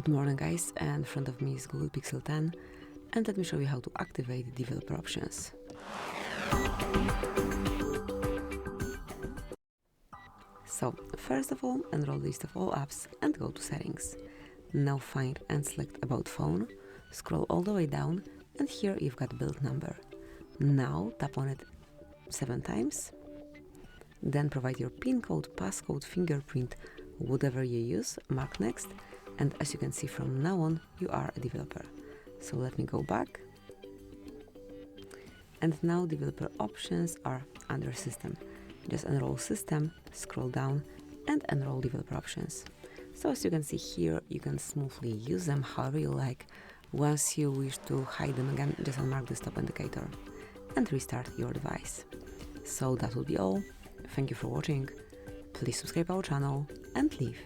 Good morning guys, and in front of me is Google Pixel 10, and let me show you how to activate developer options. So first of all, enroll list of all apps and go to settings. Now find and select about phone, scroll all the way down, and here you've got build number. Now tap on it 7 times, then provide your PIN code, passcode, fingerprint, whatever you use, mark next, and as you can see from now on, you are a developer. So let me go back. And now developer options are under system. Just enroll system, scroll down, and enroll developer options. So as you can see here, you can smoothly use them however you like. Once you wish to hide them again, just unmark the stop indicator and restart your device. So that will be all. Thank you for watching. Please subscribe our channel and leave.